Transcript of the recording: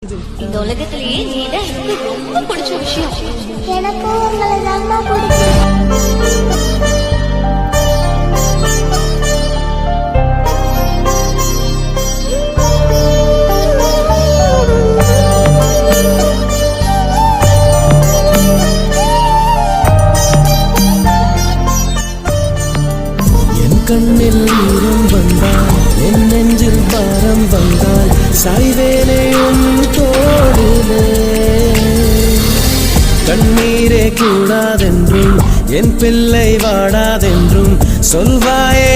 இந்த உலகத்திலேயே நீதான் எனக்கு ரொம்ப பிடிச்ச விஷயம். எனக்கும் உங்களை ரொம்ப பிடிக்கும். கண்ணில் நீரும் வந்தால் என் நெஞ்சில் பாரம் வந்தால் சாய்வேனையும் தோடிலே கண்ணீரே கூடாதென்றும் என் பிள்ளை வாடாதென்றும் சொல்வாயே